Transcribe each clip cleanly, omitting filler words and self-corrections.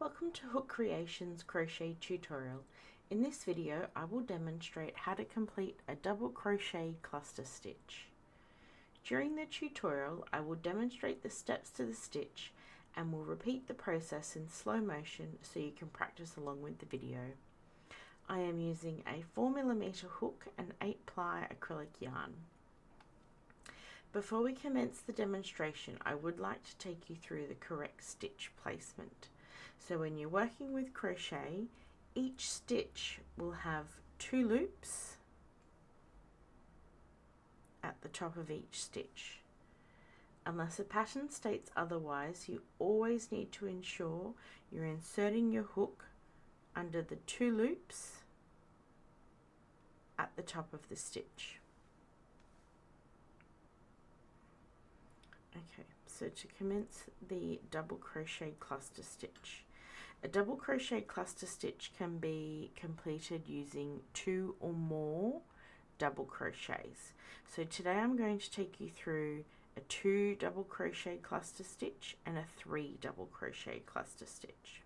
Welcome to Hookreations crochet tutorial. In this video I will demonstrate how to complete a double crochet cluster stitch. During the tutorial I will demonstrate the steps to the stitch and will repeat the process in slow motion so you can practice along with the video. I am using a 4mm hook and 8-ply acrylic yarn. Before we commence the demonstration, I would like to take you through the correct stitch placement. So when you're working with crochet, each stitch will have 2 loops at the top of each stitch. Unless a pattern states otherwise, you always need to ensure you're inserting your hook under the 2 loops at the top of the stitch. Okay, so to commence the double crochet cluster stitch. A double crochet cluster stitch can be completed using 2 or more double crochets. So today I'm going to take you through a 2 double crochet cluster stitch and a 3 double crochet cluster stitch.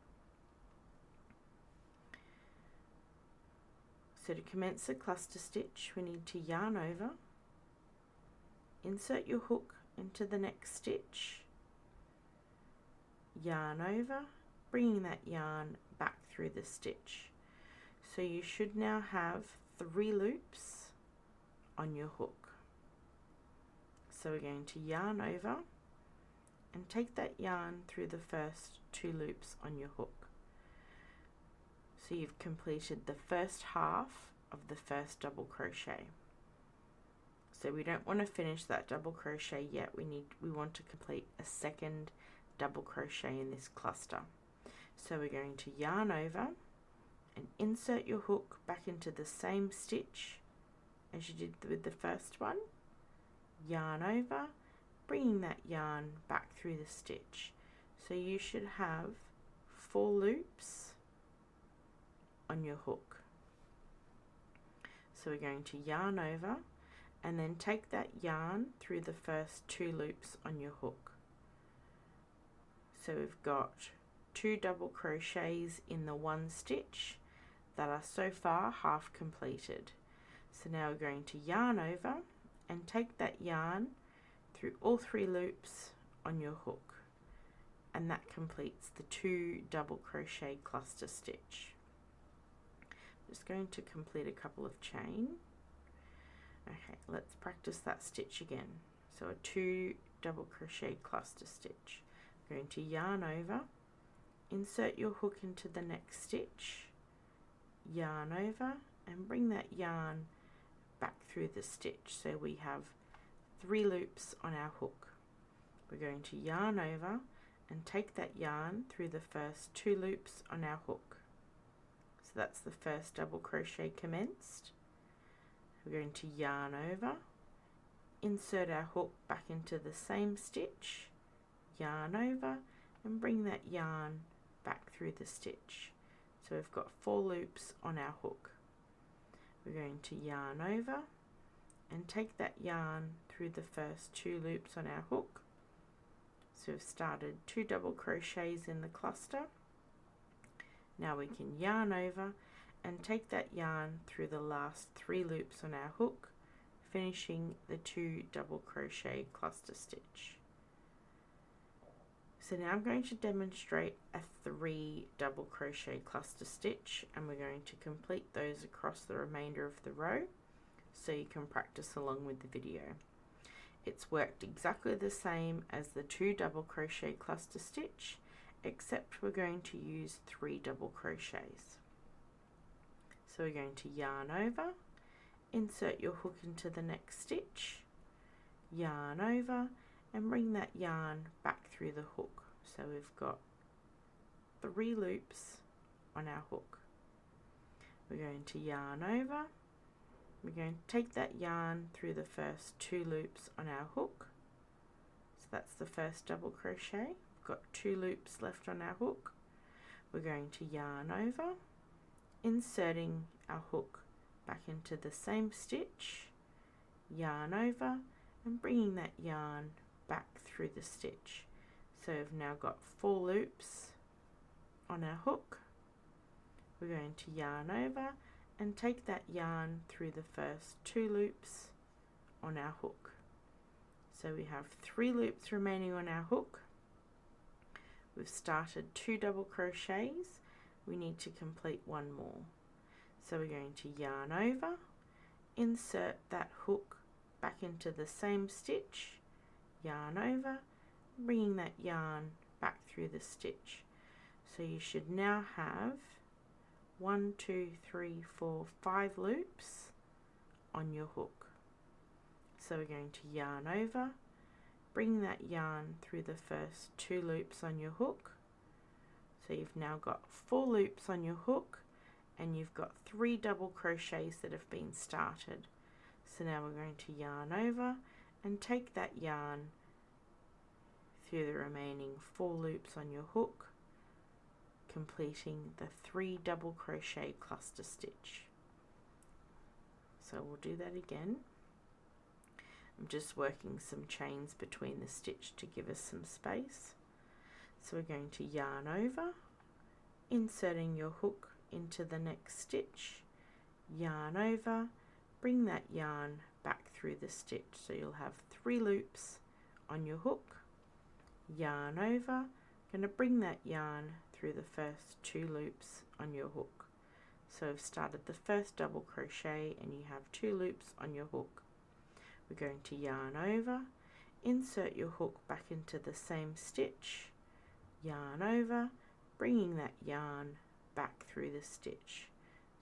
So to commence the cluster stitch, we need to yarn over, insert your hook into the next stitch, yarn over, bringing that yarn back through the stitch. So you should now have 3 loops on your hook. So we're going to yarn over and take that yarn through the first 2 loops on your hook. So you've completed the first half of the first double crochet. So we don't want to finish that double crochet yet. We want to complete a second double crochet in this cluster. So we're going to yarn over and insert your hook back into the same stitch as you did with the first one. Yarn over, bringing that yarn back through the stitch. So you should have 4 loops on your hook. So we're going to yarn over and then take that yarn through the first 2 loops on your hook. So we've got 2 double crochets in the 1 stitch that are so far half completed. So now we're going to yarn over and take that yarn through all 3 loops on your hook, and that completes the 2 double crochet cluster stitch. Just going to complete a couple of chain. Okay, let's practice that stitch again. So a 2 double crochet cluster stitch. I'm going to yarn over, insert your hook into the next stitch, yarn over and bring that yarn back through the stitch. So we have 3 loops on our hook. We're going to yarn over and take that yarn through the first 2 loops on our hook. So that's the first double crochet commenced. We're going to yarn over, insert our hook back into the same stitch, yarn over and bring that yarn back through the stitch. So we've got 4 loops on our hook. We're going to yarn over and take that yarn through the first 2 loops on our hook. So we've started 2 double crochets in the cluster. Now we can yarn over and take that yarn through the last 3 loops on our hook, finishing the 2 double crochet cluster stitch. So now I'm going to demonstrate a 3 double crochet cluster stitch, and we're going to complete those across the remainder of the row so you can practice along with the video. It's worked exactly the same as the 2 double crochet cluster stitch, except we're going to use 3 double crochets. So we're going to yarn over, insert your hook into the next stitch, yarn over and bring that yarn back through the hook. So we've got 3 loops on our hook. We're going to yarn over, we're going to take that yarn through the first 2 loops on our hook. So that's the first double crochet. We've got 2 loops left on our hook. We're going to yarn over, inserting our hook back into the same stitch, yarn over and bringing that yarn back through the stitch. So we've now got 4 loops on our hook. We're going to yarn over and take that yarn through the first 2 loops on our hook. So we have 3 loops remaining on our hook. We've started 2 double crochets. We need to complete 1 more. So we're going to yarn over, insert that hook back into the same stitch, yarn over, bringing that yarn back through the stitch. So you should now have 1, 2, 3, 4, 5 loops on your hook. So we're going to yarn over, bring that yarn through the first 2 loops on your hook. So you've now got 4 loops on your hook, and you've got 3 double crochets that have been started. So now we're going to yarn over and take that yarn through the remaining 4 loops on your hook, completing the 3 double crochet cluster stitch. So we'll do that again. I'm just working some chains between the stitch to give us some space. So we're going to yarn over, inserting your hook into the next stitch, yarn over, bring that yarn back through the stitch. So you'll have 3 loops on your hook, yarn over, going to bring that yarn through the first 2 loops on your hook. So I've started the first double crochet and you have 2 loops on your hook. We're going to yarn over, insert your hook back into the same stitch, yarn over, bringing that yarn back through the stitch.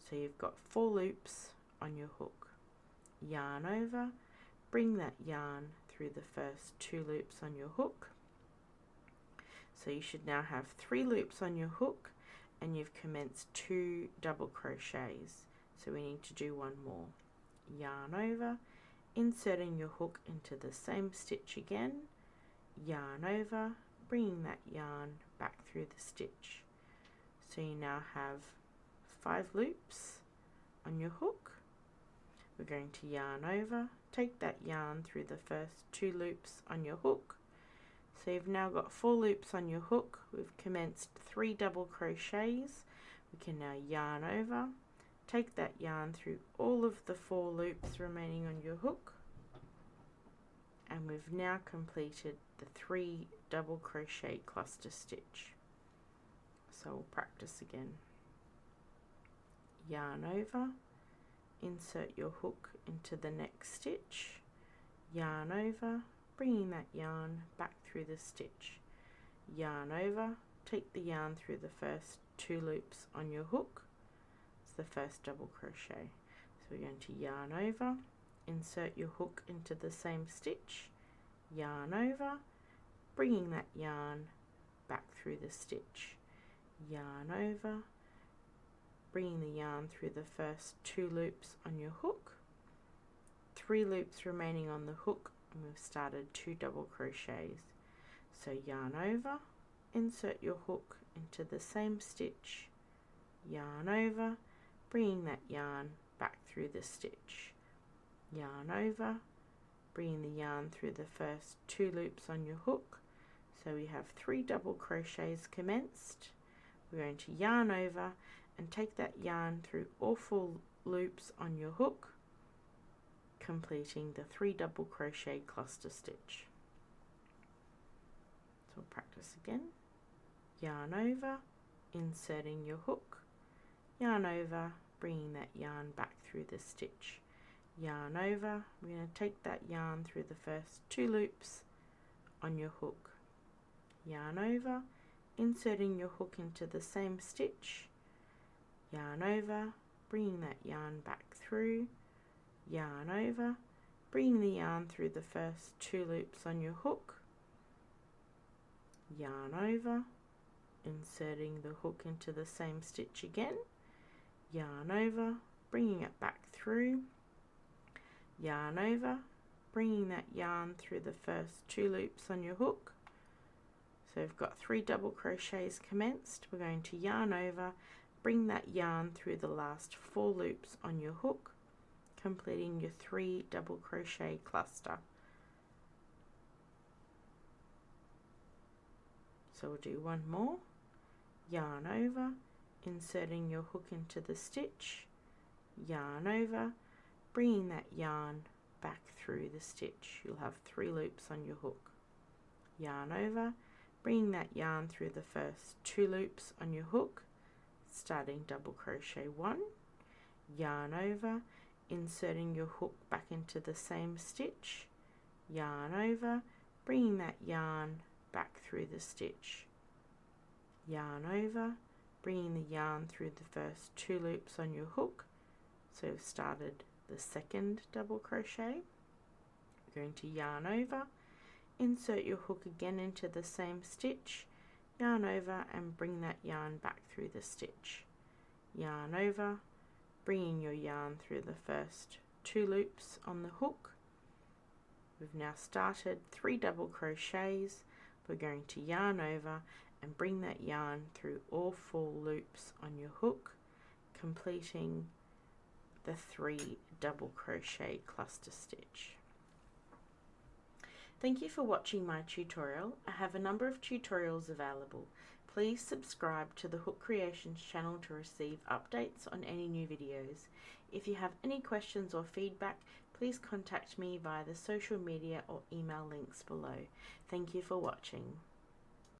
So you've got 4 loops on your hook. Yarn over, bring that yarn through the first 2 loops on your hook. So you should now have 3 loops on your hook, and you've commenced 2 double crochets. So we need to do 1 more. Yarn over, inserting your hook into the same stitch again, yarn over, bringing that yarn back through the stitch. So you now have 5 loops on your hook. We're going to yarn over, take that yarn through the first 2 loops on your hook. So you've now got 4 loops on your hook. We've commenced 3 double crochets. We can now yarn over, take that yarn through all of the 4 loops remaining on your hook, and we've now completed the 3 double crochet cluster stitch. So we'll practice again. Yarn over, insert your hook into the next stitch, yarn over, bringing that yarn back through the stitch, yarn over, take the yarn through the first 2 loops on your hook. It's the first double crochet. So we're going to yarn over, insert your hook into the same stitch, yarn over, bringing that yarn back through the stitch, yarn over, bringing the yarn through the first 2 loops on your hook, 3 loops remaining on the hook, and we've started 2 double crochets. So yarn over, insert your hook into the same stitch, yarn over, bringing that yarn back through the stitch, yarn over, bringing the yarn through the first 2 loops on your hook. So we have 3 double crochets commenced. We're going to yarn over and take that yarn through all 4 loops on your hook, completing the 3 double crochet cluster stitch. So we'll practice again. Yarn over, inserting your hook, yarn over, bringing that yarn back through the stitch, yarn over, we're going to take that yarn through the first 2 loops on your hook, yarn over, inserting your hook into the same stitch, yarn over, bringing that yarn back through, yarn over, bringing the yarn through the first 2 loops on your hook, yarn over, inserting the hook into the same stitch again, yarn over, bringing it back through, yarn over, bringing that yarn through the first 2 loops on your hook. So we've got 3 double crochets commenced. We're going to yarn over, bring that yarn through the last 4 loops on your hook, completing your 3 double crochet cluster. So we'll do 1 more. yarn over, inserting your hook into the stitch, yarn over, bringing that yarn back through the stitch. You'll have 3 loops on your hook. Yarn over, bringing that yarn through the first 2 loops on your hook, starting double crochet 1, yarn over, inserting your hook back into the same stitch, yarn over, bringing that yarn back through the stitch, yarn over, bringing the yarn through the first 2 loops on your hook. So you've started the second double crochet. You're going to yarn over, insert your hook again into the same stitch, yarn over and bring that yarn back through the stitch, yarn over, bringing your yarn through the first 2 loops on the hook. We've now started 3 double crochets. We're going to yarn over and bring that yarn through all 4 loops on your hook, completing the 3 double crochet cluster stitch. Thank you for watching my tutorial. I have a number of tutorials available. Please subscribe to the Hookreations channel to receive updates on any new videos. If you have any questions or feedback, please contact me via the social media or email links below. Thank you for watching.